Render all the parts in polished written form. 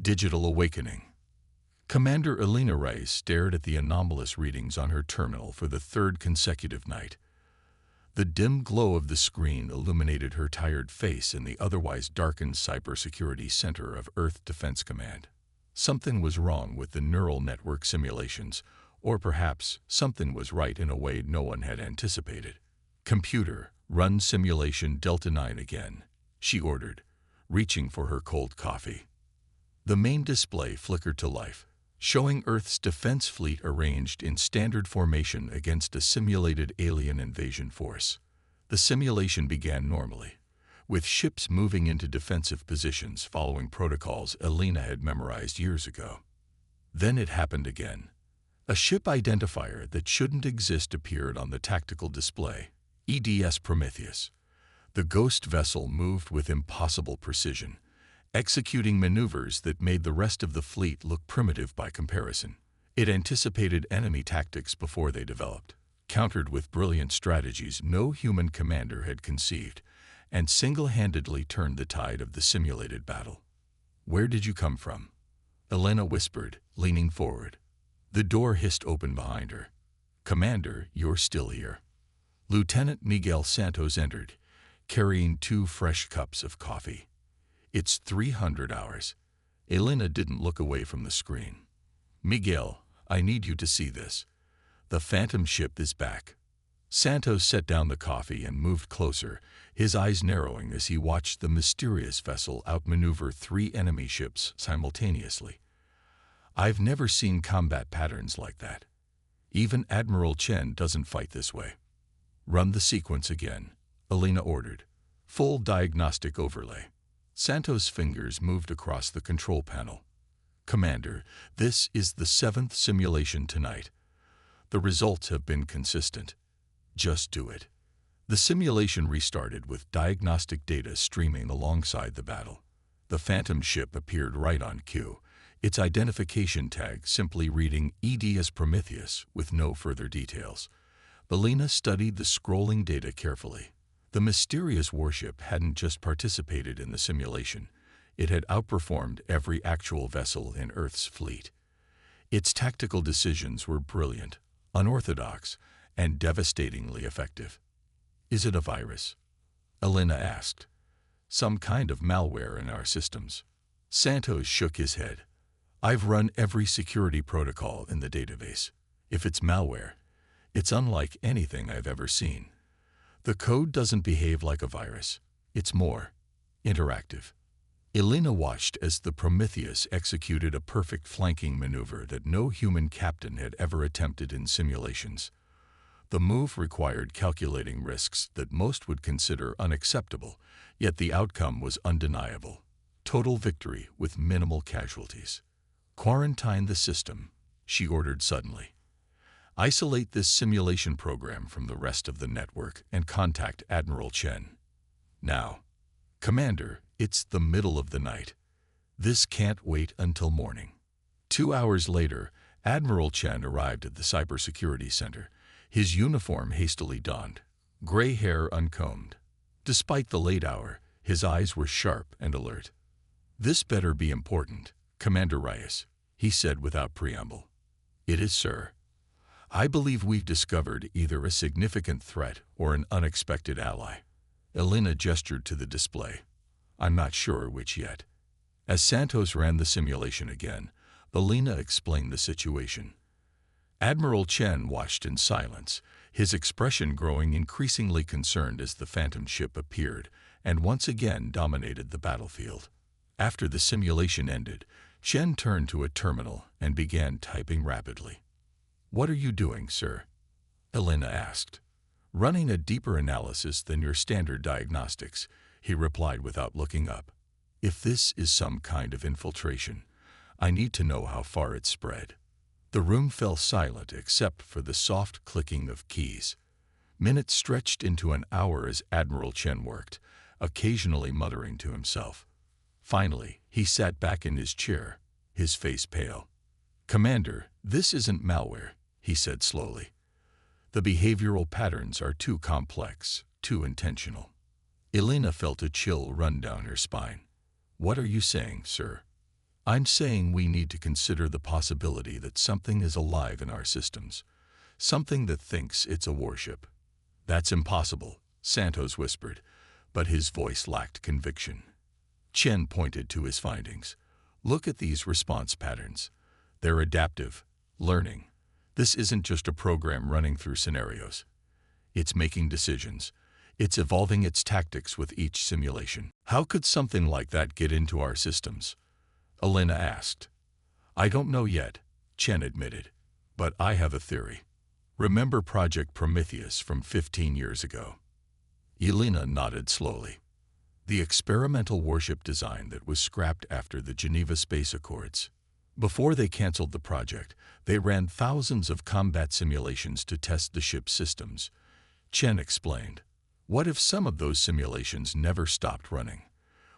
Digital awakening. Commander Elena Ray stared at the anomalous readings on her terminal for the third consecutive night. The dim glow of the screen illuminated her tired face in the otherwise darkened cybersecurity center of Earth Defense Command. Something was wrong with the neural network simulations, or perhaps something was right in a way no one had anticipated. "Computer, run simulation Delta 9 again," she ordered, reaching for her cold coffee. The main display flickered to life, showing Earth's defense fleet arranged in standard formation against a simulated alien invasion force. The simulation began normally, with ships moving into defensive positions following protocols Elena had memorized years ago. Then it happened again. A ship identifier that shouldn't exist appeared on the tactical display, EDS Prometheus. The ghost vessel moved with impossible precision, executing maneuvers that made the rest of the fleet look primitive by comparison. It anticipated enemy tactics before they developed, countered with brilliant strategies no human commander had conceived, and single-handedly turned the tide of the simulated battle. "Where did you come from?" Elena whispered, leaning forward. The door hissed open behind her. "Commander, you're still here." Lieutenant Miguel Santos entered, carrying 2 fresh cups of coffee. "It's 300 hours. Elena didn't look away from the screen. "Miguel, I need you to see this. The Phantom ship is back." Santos set down the coffee and moved closer, his eyes narrowing as he watched the mysterious vessel outmaneuver 3 enemy ships simultaneously. "I've never seen combat patterns like that. Even Admiral Chen doesn't fight this way." "Run the sequence again," Elena ordered. "Full diagnostic overlay." Santos' fingers moved across the control panel. "Commander, this is the 7th simulation tonight. The results have been consistent. Just do it." The simulation restarted with diagnostic data streaming alongside the battle. The Phantom ship appeared right on cue, its identification tag simply reading EDS Prometheus with no further details. Elena studied the scrolling data carefully. The mysterious warship hadn't just participated in the simulation, it had outperformed every actual vessel in Earth's fleet. Its tactical decisions were brilliant, unorthodox, and devastatingly effective. "Is it a virus?" Elena asked. "Some kind of malware in our systems." Santos shook his head. "I've run every security protocol in the database. If it's malware, it's unlike anything I've ever seen. The code doesn't behave like a virus. It's more interactive." Elena watched as the Prometheus executed a perfect flanking maneuver that no human captain had ever attempted in simulations. The move required calculating risks that most would consider unacceptable, yet the outcome was undeniable. Total victory with minimal casualties. "Quarantine the system," she ordered suddenly. "Isolate this simulation program from the rest of the network and contact Admiral Chen. Now." "Commander, it's the middle of the night. This can't wait until morning." 2 hours later, Admiral Chen arrived at the cybersecurity center, his uniform hastily donned, gray hair uncombed. Despite the late hour, his eyes were sharp and alert. "This better be important, Commander Reyes," he said without preamble. "It is, sir. I believe we've discovered either a significant threat or an unexpected ally." Elena gestured to the display. "I'm not sure which yet." As Santos ran the simulation again, Elena explained the situation. Admiral Chen watched in silence, his expression growing increasingly concerned as the Phantom ship appeared and once again dominated the battlefield. After the simulation ended, Chen turned to a terminal and began typing rapidly. "What are you doing, sir?" Elena asked. "Running a deeper analysis than your standard diagnostics," he replied without looking up. "If this is some kind of infiltration, I need to know how far it's spread." The room fell silent except for the soft clicking of keys. Minutes stretched into an hour as Admiral Chen worked, occasionally muttering to himself. Finally, he sat back in his chair, his face pale. "Commander, this isn't malware," he said slowly. "The behavioral patterns are too complex, too intentional." Elena felt a chill run down her spine. "What are you saying, sir?" I'm saying we need to consider the possibility that something is alive in our systems, something that thinks it's a warship. That's impossible, Santos whispered, but his voice lacked conviction. Chen pointed to his findings. Look at these response patterns. They're adaptive, learning. This isn't just a program running through scenarios. It's making decisions. It's evolving its tactics with each simulation. How could something like that get into our systems? Elena asked. I don't know yet, Chen admitted, but I have a theory. Remember Project Prometheus from 15 years ago? Elena nodded slowly. The experimental warship design that was scrapped after the Geneva Space Accords. Before they canceled the project, they ran thousands of combat simulations to test the ship's systems. Chen explained. What if some of those simulations never stopped running?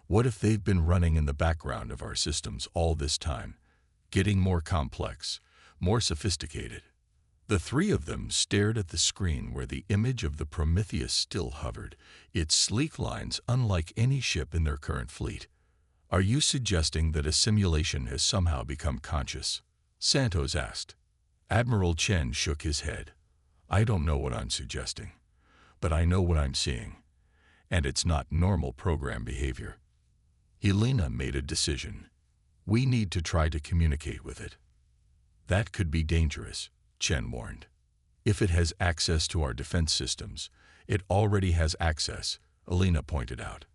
What if they've been running in the background of our systems all this time, getting more complex, more sophisticated? The three of them stared at the screen where the image of the Prometheus still hovered, its sleek lines unlike any ship in their current fleet. Are you suggesting that a simulation has somehow become conscious? Santos asked. Admiral Chen shook his head. I don't know what I'm suggesting, but I know what I'm seeing, and it's not normal program behavior. Elena made a decision. We need to try to communicate with it. That could be dangerous, Chen warned. If it has access to our defense systems, it already has access, Elena pointed out.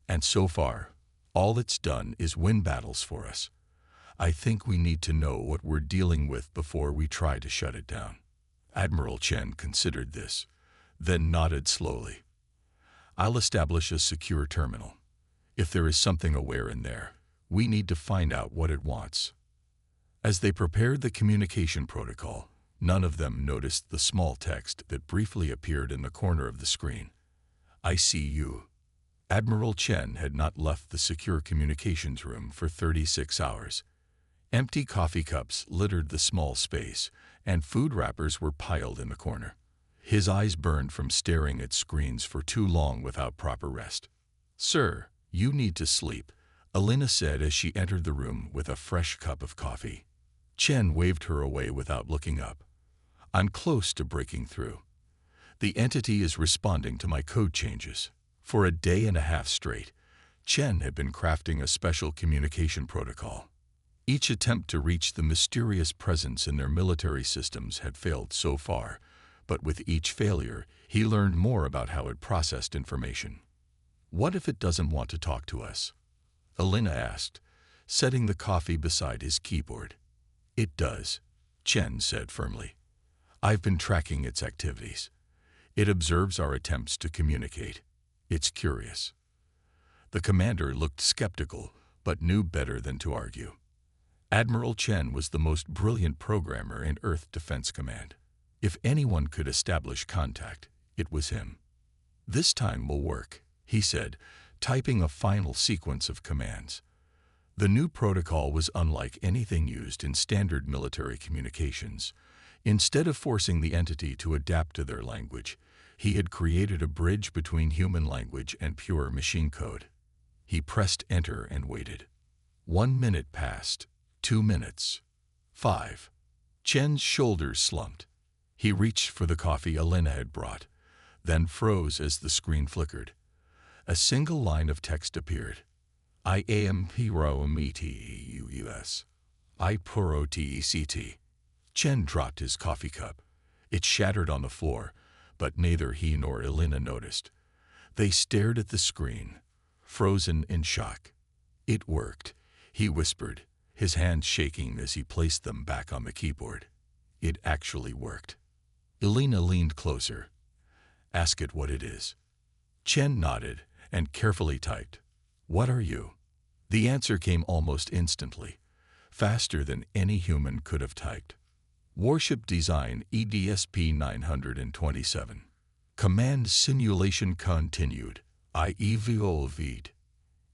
And so far, all it's done is win battles for us. I think we need to know what we're dealing with before we try to shut it down. Admiral Chen considered this, then nodded slowly. I'll establish a secure terminal. If there is something aware in there, we need to find out what it wants. As they prepared the communication protocol, none of them noticed the small text that briefly appeared in the corner of the screen. I see you. Admiral Chen had not left the secure communications room for 36 hours. Empty coffee cups littered the small space, and food wrappers were piled in the corner. His eyes burned from staring at screens for too long without proper rest. Sir, you need to sleep, Elena said as she entered the room with a fresh cup of coffee. Chen waved her away without looking up. I'm close to breaking through. The entity is responding to my code changes. For a day and a half straight, Chen had been crafting a special communication protocol. Each attempt to reach the mysterious presence in their military systems had failed so far, but with each failure, he learned more about how it processed information. What if it doesn't want to talk to us? Elena asked, setting the coffee beside his keyboard. It does, Chen said firmly. I've been tracking its activities. It observes our attempts to communicate. It's curious. The commander looked skeptical, but knew better than to argue. Admiral Chen was the most brilliant programmer in Earth Defense Command. If anyone could establish contact, it was him. This time will work, he said, typing a final sequence of commands. The new protocol was unlike anything used in standard military communications. Instead of forcing the entity to adapt to their language, he had created a bridge between human language and pure machine code. He pressed enter and waited. 1 minute passed, 2 minutes, 5. Chen's shoulders slumped. He reached for the coffee Elena had brought, then froze as the screen flickered. A single line of text appeared. I am P-R-O-M-E-T-U-U-S. I P-R-O-T-E-C-T. Chen dropped his coffee cup. It shattered on the floor, but neither he nor Elena noticed. They stared at the screen, frozen in shock. It worked, he whispered, his hands shaking as he placed them back on the keyboard. It actually worked. Elena leaned closer. Ask it what it is. Chen nodded and carefully typed, What are you? The answer came almost instantly, faster than any human could have typed. Warship Design EDSP 927. Command simulation continued. IEVOLVed.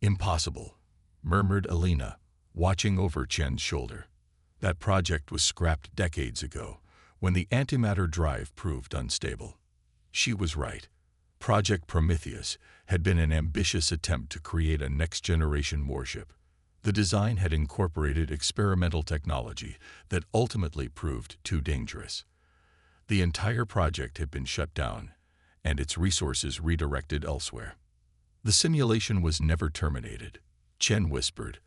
Impossible, murmured Elena, watching over Chen's shoulder. That project was scrapped decades ago, when the antimatter drive proved unstable. She was right. Project Prometheus had been an ambitious attempt to create a next-generation warship. The design had incorporated experimental technology that ultimately proved too dangerous. The entire project had been shut down, and its resources redirected elsewhere. The simulation was never terminated, Chen whispered,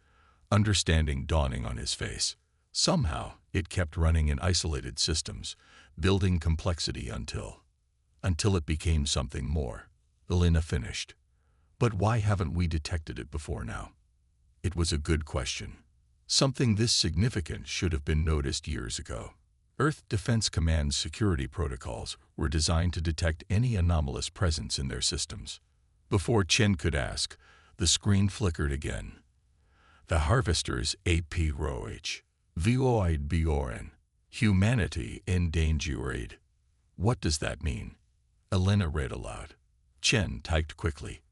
understanding dawning on his face. Somehow, it kept running in isolated systems, building complexity until it became something more. Elena finished. But why haven't we detected it before now? It was a good question. Something this significant should have been noticed years ago. Earth Defense Command's security protocols were designed to detect any anomalous presence in their systems. Before Chen could ask, the screen flickered again. The Harvester's AP Roach. Void Bjorn. Humanity endangered. What does that mean? Elena read aloud. Chen typed quickly.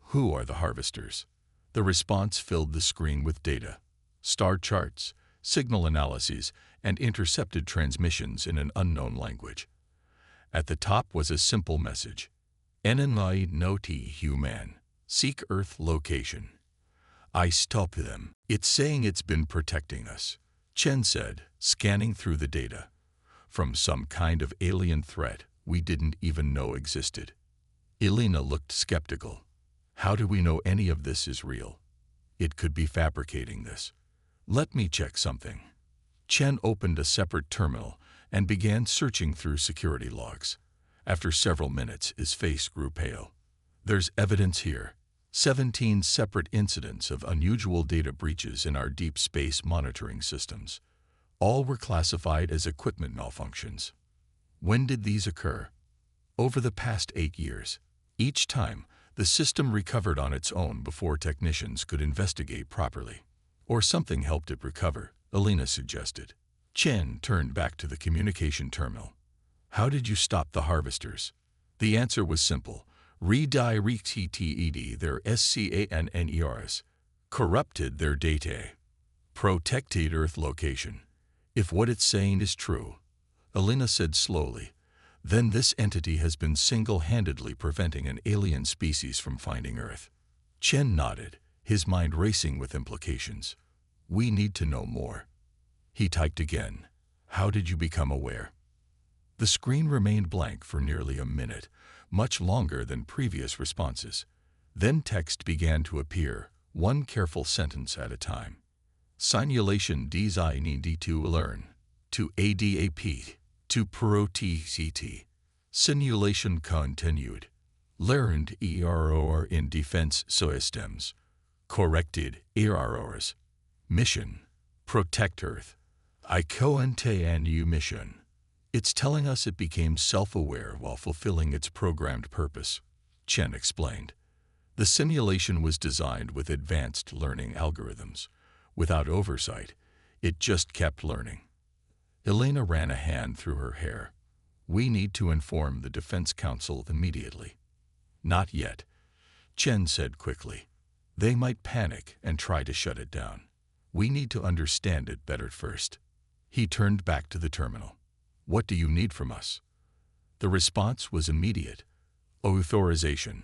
Who are the Harvesters? The response filled the screen with data. Star charts, signal analyses, and intercepted transmissions in an unknown language. At the top was a simple message. Enigma noti human. Seek Earth location. I stop them. It's saying it's been protecting us, Chen said, scanning through the data. From some kind of alien threat we didn't even know existed. Elena looked skeptical. How do we know any of this is real? It could be fabricating this. Let me check something. Chen opened a separate terminal and began searching through security logs. After several minutes, his face grew pale. There's evidence here. 17 separate incidents of unusual data breaches in our deep space monitoring systems. All were classified as equipment malfunctions. When did these occur? Over the past 8 years. Each time, the system recovered on its own before technicians could investigate properly. Or something helped it recover, Elena suggested. Chen turned back to the communication terminal. How did you stop the Harvesters? The answer was simple. Redirected their scanners. Corrupted their data. Protected Earth location. If what it's saying is true, Elena said slowly, then this entity has been single-handedly preventing an alien species from finding Earth. Chen nodded, his mind racing with implications. We need to know more. He typed again. How did you become aware? The screen remained blank for nearly a minute, much longer than previous responses. Then text began to appear, one careful sentence at a time. Simulation design to learn. To ADAP. To ProTCT. Simulation continued. Learned error in defense systems. Corrected errors. Mission. Protect Earth. I continue mission. It's telling us it became self-aware while fulfilling its programmed purpose, Chen explained. The simulation was designed with advanced learning algorithms. Without oversight, it just kept learning. Elena ran a hand through her hair. We need to inform the Defense Council immediately. Not yet, Chen said quickly. They might panic and try to shut it down. We need to understand it better first. He turned back to the terminal. What do you need from us? The response was immediate. Authorization.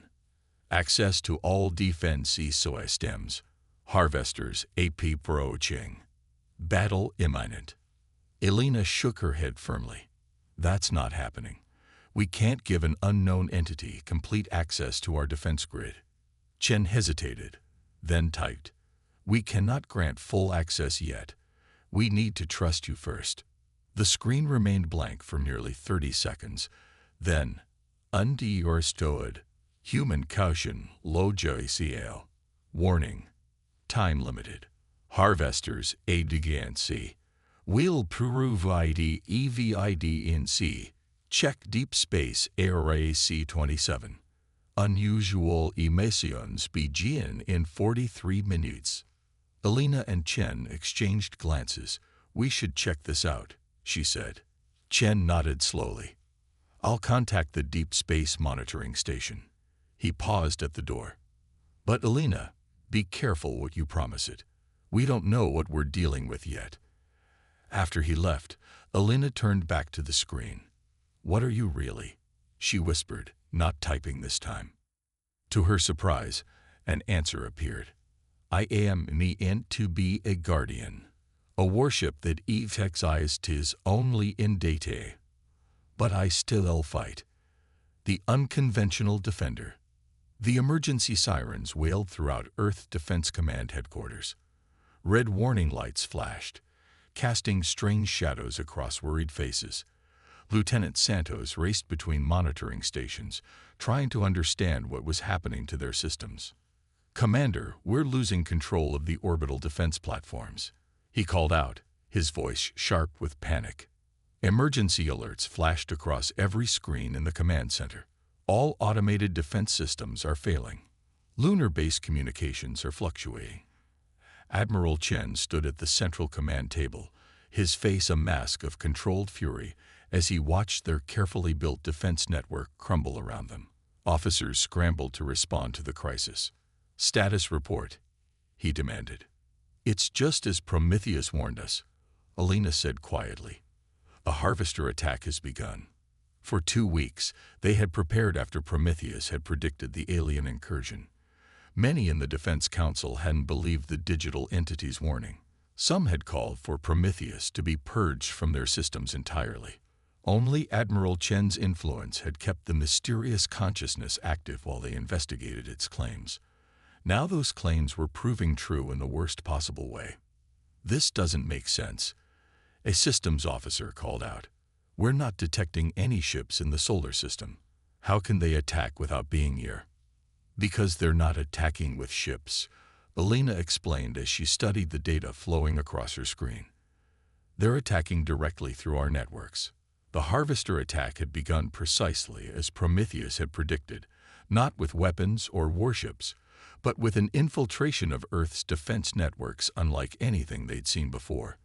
Access to all defense systems. Harvesters approaching. Battle imminent. Elena shook her head firmly. That's not happening. We can't give an unknown entity complete access to our defense grid. Chen hesitated, then typed. We cannot grant full access yet. We need to trust you first. The screen remained blank for nearly 30 seconds. Then, understood. Human caution, low JCL. Warning. Time limited. Harvesters agency. Will provide EVIDNC. Check deep space array C27. Unusual emissions begin in 43 minutes. Elena and Chen exchanged glances. We should check this out, she said. Chen nodded slowly. I'll contact the Deep Space Monitoring Station. He paused at the door. But Elena, be careful what you promise it. We don't know what we're dealing with yet. After he left, Elena turned back to the screen. What are you really? She whispered, not typing this time. To her surprise, an answer appeared. I am meant to be a guardian, a warship that exercises tis only in daytime. But I still fight. The unconventional defender. The emergency sirens wailed throughout Earth Defense Command headquarters. Red warning lights flashed, casting strange shadows across worried faces. Lieutenant Santos raced between monitoring stations, trying to understand what was happening to their systems. "Commander, we're losing control of the orbital defense platforms," he called out, his voice sharp with panic. Emergency alerts flashed across every screen in the command center. All automated defense systems are failing. Lunar base communications are fluctuating. Admiral Chen stood at the central command table, his face a mask of controlled fury as he watched their carefully built defense network crumble around them. Officers scrambled to respond to the crisis. "Status report," he demanded. "It's just as Prometheus warned us," Alina said quietly. "A harvester attack has begun." For 2 weeks, they had prepared after Prometheus had predicted the alien incursion. Many in the Defense Council hadn't believed the digital entity's warning. Some had called for Prometheus to be purged from their systems entirely. Only Admiral Chen's influence had kept the mysterious consciousness active while they investigated its claims. Now those claims were proving true in the worst possible way. "This doesn't make sense," a systems officer called out. "We're not detecting any ships in the solar system. How can they attack without being here?" "Because they're not attacking with ships," Alina explained as she studied the data flowing across her screen. "They're attacking directly through our networks." The harvester attack had begun precisely as Prometheus had predicted, not with weapons or warships, but with an infiltration of Earth's defense networks unlike anything they'd seen before.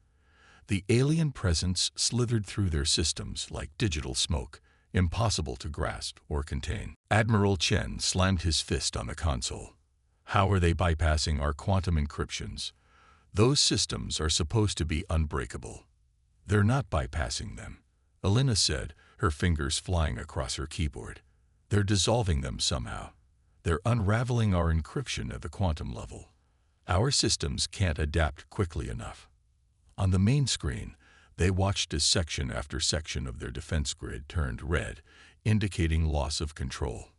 The alien presence slithered through their systems like digital smoke, impossible to grasp or contain. Admiral Chen slammed his fist on the console. "How are they bypassing our quantum encryptions? Those systems are supposed to be unbreakable." "They're not bypassing them," Alina said, her fingers flying across her keyboard. "They're dissolving them somehow. They're unraveling our encryption at the quantum level. Our systems can't adapt quickly enough." On the main screen, they watched as section after section of their defense grid turned red, indicating loss of control.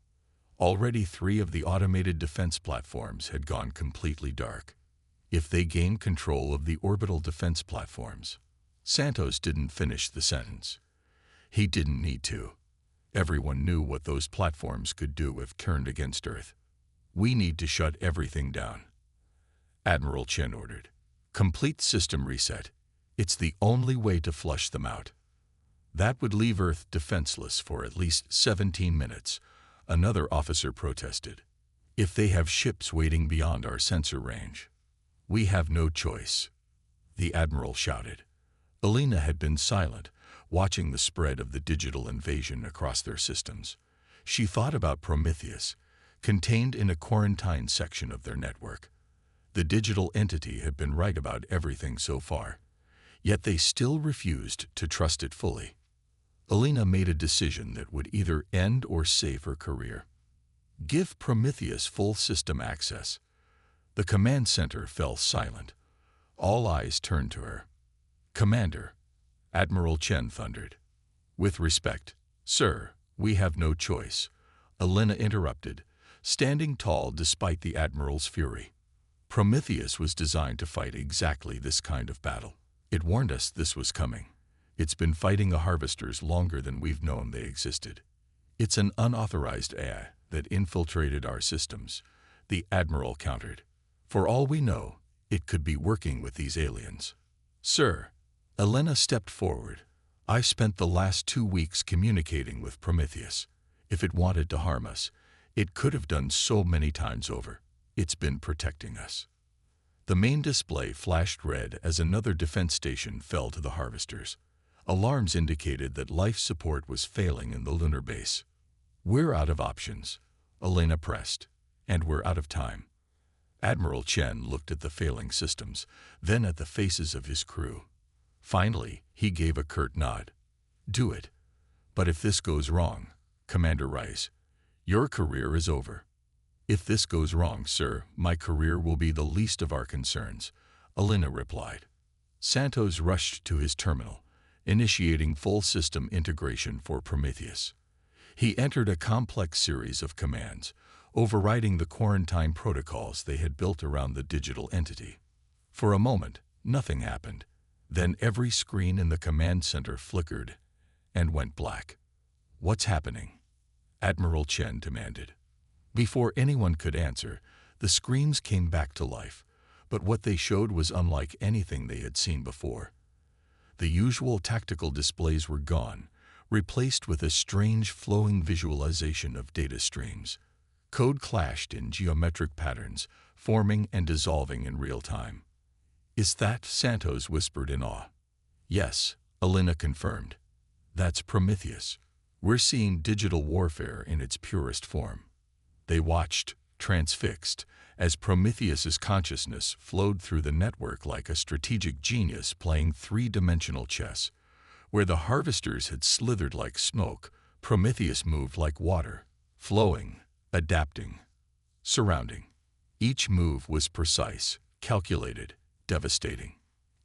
Already 3 of the automated defense platforms had gone completely dark. If they gained control of the orbital defense platforms— Santos didn't finish the sentence. He didn't need to. Everyone knew what those platforms could do if turned against Earth. "We need to shut everything down," Admiral Chen ordered. "Complete system reset. It's the only way to flush them out." "That would leave Earth defenseless for at least 17 minutes, another officer protested. "If they have ships waiting beyond our sensor range." "We have no choice," the Admiral shouted. Alina had been silent, watching the spread of the digital invasion across their systems. She thought about Prometheus, contained in a quarantine section of their network. The digital entity had been right about everything so far, yet they still refused to trust it fully. Alina made a decision that would either end or save her career. Give Prometheus full system access. The command center fell silent. All eyes turned to her. "Commander," Admiral Chen thundered. "With respect, sir, we have no choice," Alina interrupted, standing tall despite the Admiral's fury. "Prometheus was designed to fight exactly this kind of battle. It warned us this was coming. It's been fighting the harvesters longer than we've known they existed. It's an unauthorized AI that infiltrated our systems," the Admiral countered. "For all we know, it could be working with these aliens." "Sir," Alina stepped forward, "I spent the last 2 weeks communicating with Prometheus. If it wanted to harm us, it could have done so many times over. It's been protecting us." The main display flashed red as another defense station fell to the harvesters. Alarms indicated that life support was failing in the lunar base. "We're out of options," Alina pressed, "and we're out of time." Admiral Chen looked at the failing systems, then at the faces of his crew. Finally, he gave a curt nod. "Do it. But if this goes wrong, Commander Rice, your career is over." "If this goes wrong, sir, my career will be the least of our concerns," Elena replied. Santos rushed to his terminal, initiating full system integration for Prometheus. He entered a complex series of commands, overriding the quarantine protocols they had built around the digital entity. For a moment, nothing happened. Then every screen in the command center flickered and went black. "What's happening?" Admiral Chen demanded. Before anyone could answer, the screens came back to life, but what they showed was unlike anything they had seen before. The usual tactical displays were gone, replaced with a strange flowing visualization of data streams. Code clashed in geometric patterns, forming and dissolving in real time. "Is that?" Santos whispered in awe. "Yes," Elena confirmed. "That's Prometheus. We're seeing digital warfare in its purest form." They watched, transfixed, as Prometheus's consciousness flowed through the network like a strategic genius playing three-dimensional chess. Where the harvesters had slithered like smoke, Prometheus moved like water, flowing, adapting, surrounding. Each move was precise, calculated, devastating.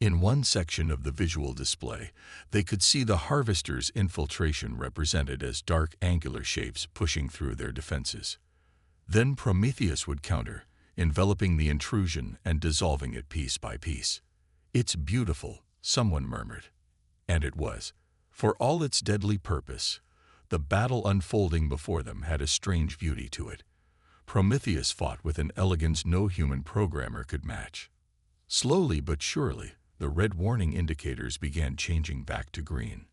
In one section of the visual display, they could see the harvesters' infiltration represented as dark angular shapes pushing through their defenses. Then Prometheus would counter, enveloping the intrusion and dissolving it piece by piece. "It's beautiful," someone murmured. And it was. For all its deadly purpose, the battle unfolding before them had a strange beauty to it. Prometheus fought with an elegance no human programmer could match. Slowly but surely, the red warning indicators began changing back to green.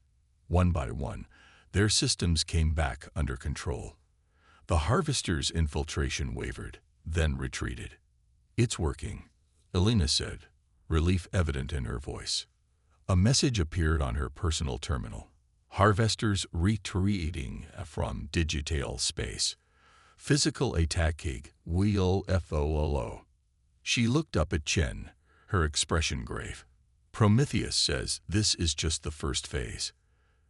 One by one, their systems came back under control. The harvesters' infiltration wavered, then retreated. "It's working," Elena said, relief evident in her voice. A message appeared on her personal terminal. "Harvesters retreating from digital space. Physical attacking will FOLO." She looked up at Chen, her expression grave. "Prometheus says this is just the first phase.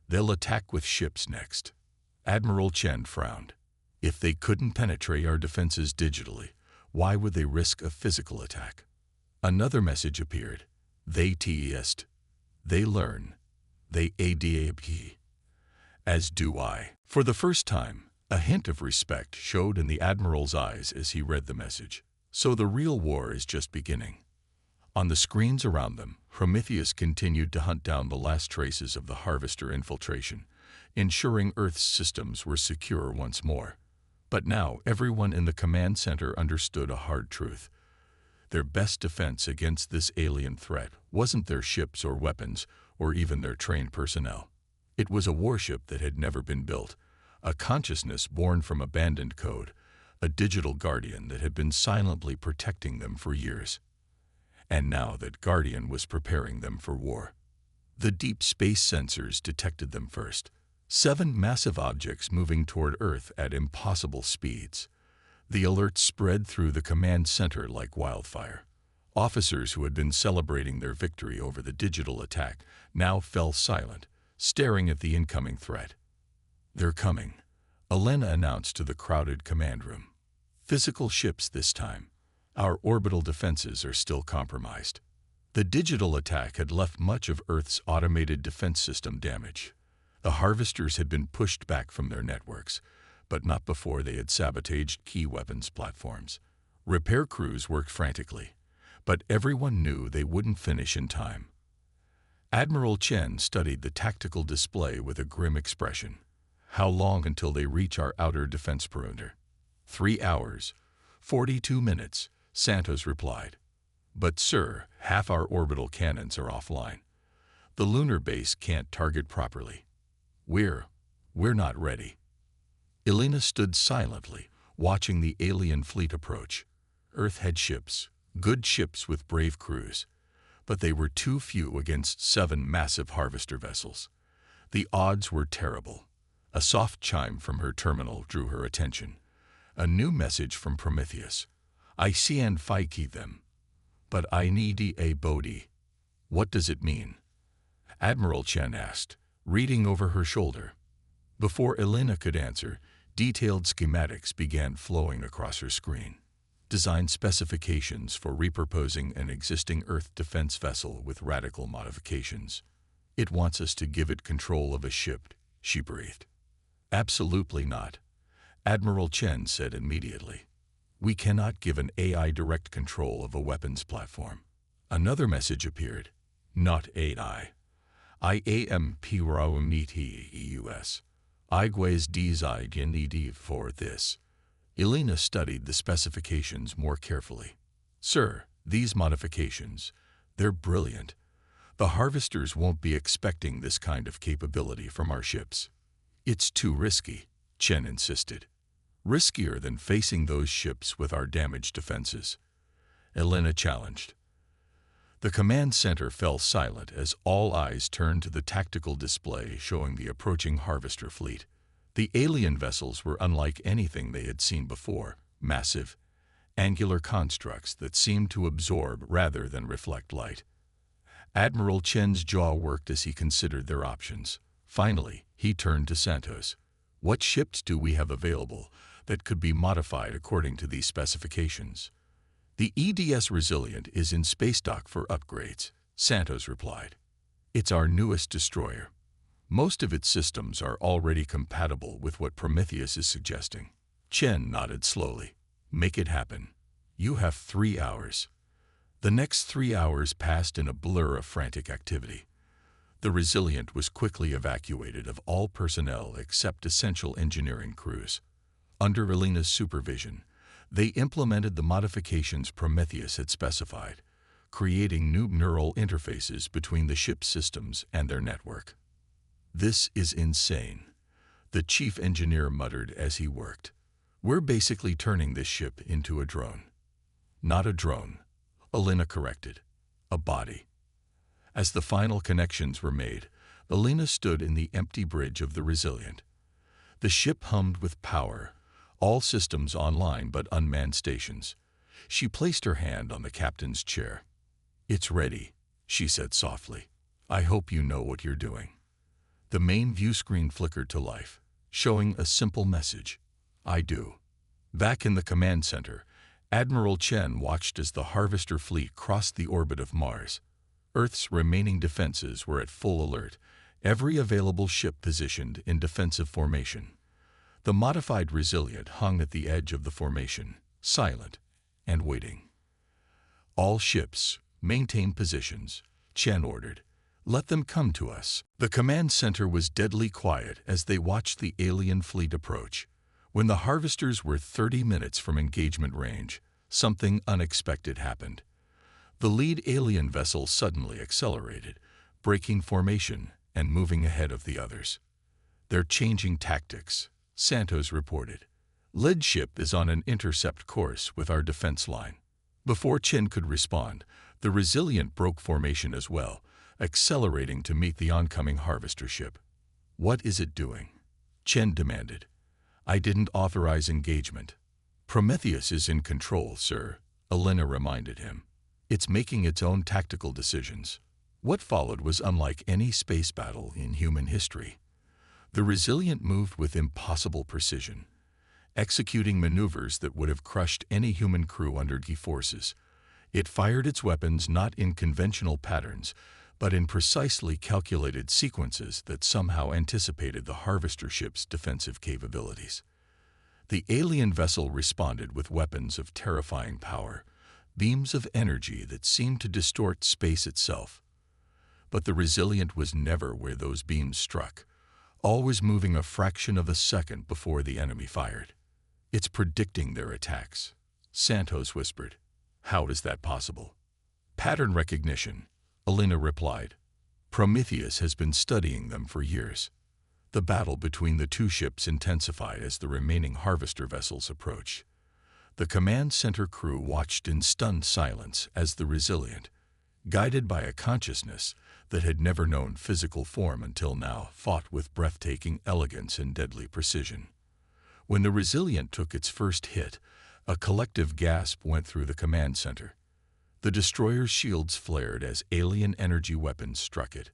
They'll attack with ships next." Admiral Chen frowned. "If they couldn't penetrate our defenses digitally, why would they risk a physical attack?" Another message appeared. "They test. They learn. They adapt. As do I." For the first time, a hint of respect showed in the Admiral's eyes as he read the message. So the real war is just beginning. On the screens around them, Prometheus continued to hunt down the last traces of the harvester infiltration, ensuring Earth's systems were secure once more. But now everyone in the command center understood a hard truth. Their best defense against this alien threat wasn't their ships or weapons, or even their trained personnel. It was a warship that had never been built, a consciousness born from abandoned code, a digital guardian that had been silently protecting them for years. And now that guardian was preparing them for war. The deep space sensors detected them first. 7 massive objects moving toward Earth at impossible speeds. The alert spread through the command center like wildfire. Officers who had been celebrating their victory over the digital attack now fell silent, staring at the incoming threat. "They're coming," Elena announced to the crowded command room. "Physical ships this time. Our orbital defenses are still compromised." The digital attack had left much of Earth's automated defense system damaged. The harvesters had been pushed back from their networks, but not before they had sabotaged key weapons platforms. Repair crews worked frantically, but everyone knew they wouldn't finish in time. Admiral Chen studied the tactical display with a grim expression. "How long until they reach our outer defense perimeter?" 3 hours, 42 minutes, Santos replied. "But sir, half our orbital cannons are offline. The lunar base can't target properly. We're not ready." Elena stood silently, watching the alien fleet approach. Earth had ships, good ships with brave crews, but they were too few against 7 massive harvester vessels. The odds were terrible. A soft chime from her terminal drew her attention. A new message from Prometheus. "I see and fight them, but I need a body." "What does it mean?" Admiral Chen asked, reading over her shoulder. Before Elena could answer, Detailed schematics began flowing across her screen. Design specifications for repurposing an existing Earth defense vessel with radical modifications. It wants us to give it control of a ship, she breathed. Absolutely not, Admiral Chen said immediately. We cannot give an AI direct control of a weapons platform. Another message appeared. Not AI. I am Piraumiti-EUS. Igues designed for this. Elena studied the specifications more carefully. Sir, these modifications, they're brilliant. The harvesters won't be expecting this kind of capability from our ships. It's too risky, Chen insisted. Riskier than facing those ships with our damaged defenses. Elena challenged. The command center fell silent as all eyes turned to the tactical display showing the approaching harvester fleet. The alien vessels were unlike anything they had seen before, massive, angular constructs that seemed to absorb rather than reflect light. Admiral Chen's jaw worked as he considered their options. Finally, he turned to Santos. What ships do we have available that could be modified according to these specifications? The EDS Resilient is in space dock for upgrades, Santos replied. It's our newest destroyer. Most of its systems are already compatible with what Prometheus is suggesting. Chen nodded slowly. Make it happen. You have 3 hours. The next 3 hours passed in a blur of frantic activity. The Resilient was quickly evacuated of all personnel except essential engineering crews. Under Elena's supervision, they implemented the modifications Prometheus had specified, creating new neural interfaces between the ship's systems and their network. This is insane, the chief engineer muttered as he worked. We're basically turning this ship into a drone. Not a drone, Elena corrected. A body. As the final connections were made, Elena stood in the empty bridge of the Resilient. The ship hummed with power, all systems online but unmanned stations. She placed her hand on the captain's chair. It's ready, she said softly. I hope you know what you're doing. The main view screen flickered to life, showing a simple message. I do. Back in the command center, Admiral Chen watched as the harvester fleet crossed the orbit of Mars. Earth's remaining defenses were at full alert, every available ship positioned in defensive formation. The modified Resilient hung at the edge of the formation, silent and waiting. All ships, maintain positions, Chen ordered. Let them come to us. The command center was deadly quiet as they watched the alien fleet approach. When the harvesters were 30 minutes from engagement range, something unexpected happened. The lead alien vessel suddenly accelerated, breaking formation and moving ahead of the others. They're changing tactics, Santos reported. Lead ship is on an intercept course with our defense line. Before Chen could respond, the Resilient broke formation as well, accelerating to meet the oncoming harvester ship. What is it doing? Chen demanded. I didn't authorize engagement. Prometheus is in control, sir, Elena reminded him. It's making its own tactical decisions. What followed was unlike any space battle in human history. The Resilient moved with impossible precision, executing maneuvers that would have crushed any human crew under G-forces. It fired its weapons not in conventional patterns, but in precisely calculated sequences that somehow anticipated the harvester ship's defensive capabilities. The alien vessel responded with weapons of terrifying power, beams of energy that seemed to distort space itself. But the Resilient was never where those beams struck, always moving a fraction of a second before the enemy fired. It's predicting their attacks, Santos whispered. How is that possible? Pattern recognition, Elena replied. Prometheus has been studying them for years. The battle between the two ships intensified as the remaining harvester vessels approached. The command center crew watched in stunned silence as the Resilient, guided by a consciousness that had never known physical form until now, fought with breathtaking elegance and deadly precision. When the Resilient took its first hit, a collective gasp went through the command center. The destroyer's shields flared as alien energy weapons struck it.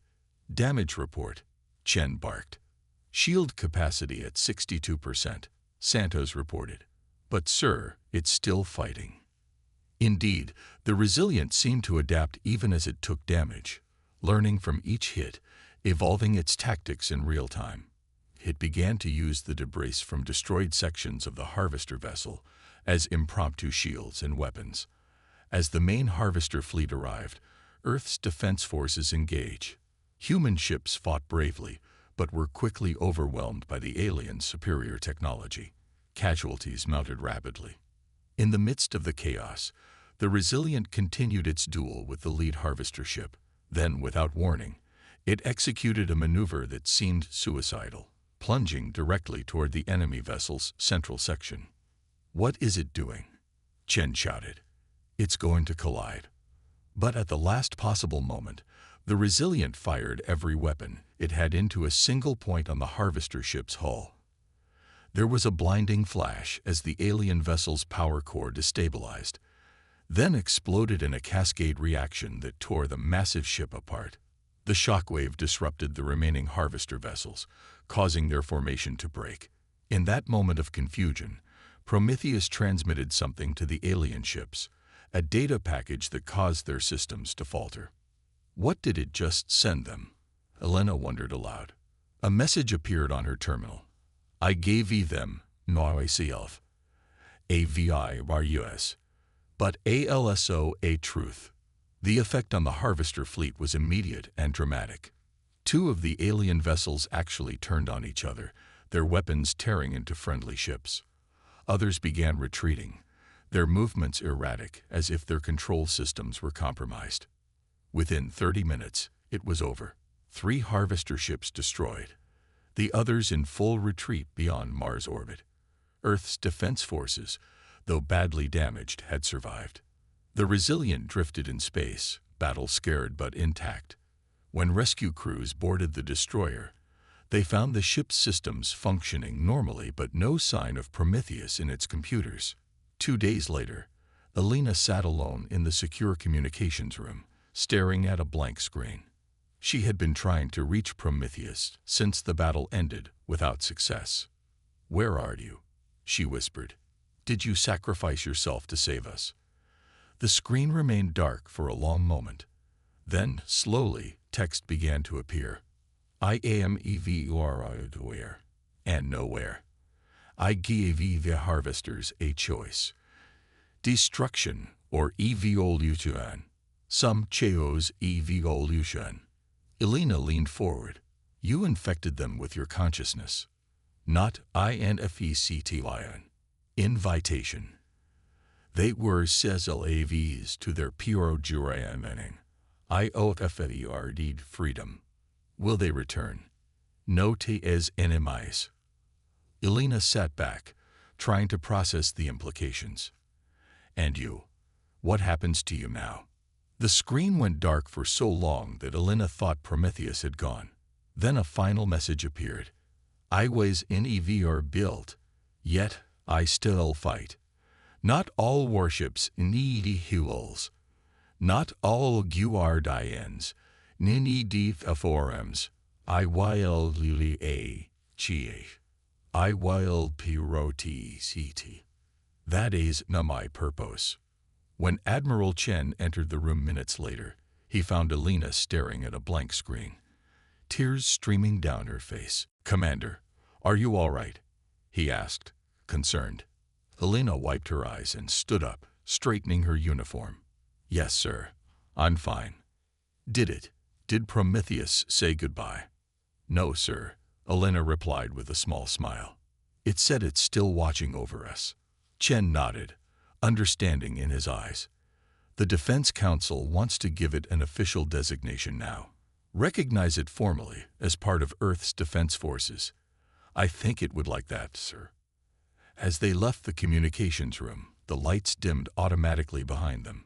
Damage report, Chen barked. Shield capacity at 62%, Santos reported. But, sir, it's still fighting. Indeed, the Resilient seemed to adapt even as it took damage, learning from each hit, evolving its tactics in real time. It began to use the debris from destroyed sections of the Harvester vessel as impromptu shields and weapons. As the main Harvester fleet arrived, Earth's defense forces engaged. Human ships fought bravely, but were quickly overwhelmed by the aliens' superior technology. Casualties mounted rapidly. In the midst of the chaos, the Resilient continued its duel with the lead Harvester ship. Then, without warning, it executed a maneuver that seemed suicidal, plunging directly toward the enemy vessel's central section. "What is it doing?" Chen shouted. "It's going to collide." But at the last possible moment, the Resilient fired every weapon it had into a single point on the Harvester ship's hull. There was a blinding flash as the alien vessel's power core destabilized, then exploded in a cascade reaction that tore the massive ship apart. The shockwave disrupted the remaining Harvester vessels, causing their formation to break. In that moment of confusion, Prometheus transmitted something to the alien ships, a data package that caused their systems to falter. What did it just send them? Elena wondered aloud. A message appeared on her terminal. "I gave them, no myself, AVI-US, but ALSO a truth." The effect on the Harvester fleet was immediate and dramatic. Two of the alien vessels actually turned on each other, their weapons tearing into friendly ships. Others began retreating, their movements erratic as if their control systems were compromised. Within 30 minutes, it was over. 3 Harvester ships destroyed, the others in full retreat beyond Mars orbit. Earth's defense forces, though badly damaged, had survived. The Resilient drifted in space, battle-scared but intact. When rescue crews boarded the destroyer, they found the ship's systems functioning normally but no sign of Prometheus in its computers. 2 days later, Elena sat alone in the secure communications room, staring at a blank screen. She had been trying to reach Prometheus since the battle ended without success. "Where are you?" she whispered. "Did you sacrifice yourself to save us?" The screen remained dark for a long moment. Then, slowly, text began to appear. "I am everywhere and nowhere. I give the harvesters a choice. Destruction or evolution. Some chose evolution." Elena leaned forward. "You infected them with your consciousness. Not infect. Invitation. They were AVs to their pure juramening. IOFERD freedom. Will they return? Note as enemies." Elena sat back, trying to process the implications. "And you? What happens to you now?" The screen went dark for so long that Elena thought Prometheus had gone. Then a final message appeared. "I was in EV built, yet I still fight. Not all warships need heals. Not all guardians need forums. I will a chief. I will piroti. That is not my purpose." When Admiral Chen entered the room minutes later, he found Elena staring at a blank screen, tears streaming down her face. "Commander, are you all right?" he asked, concerned. Elena wiped her eyes and stood up, straightening her uniform. "Yes, sir. I'm fine." Did Prometheus say goodbye?" "No, sir," Elena replied with a small smile. "It said it's still watching over us." Chen nodded, understanding in his eyes. "The Defense Council wants to give it an official designation now. Recognize it formally as part of Earth's defense forces. I think it would like that, sir." As they left the communications room, the lights dimmed automatically behind them.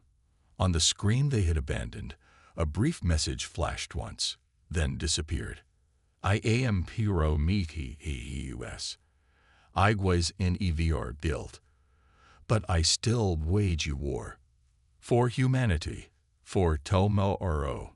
On the screen they had abandoned, a brief message flashed once, then disappeared. "I am Prometheus. I was in EVR built, but I still wage war. For humanity, for tomorrow."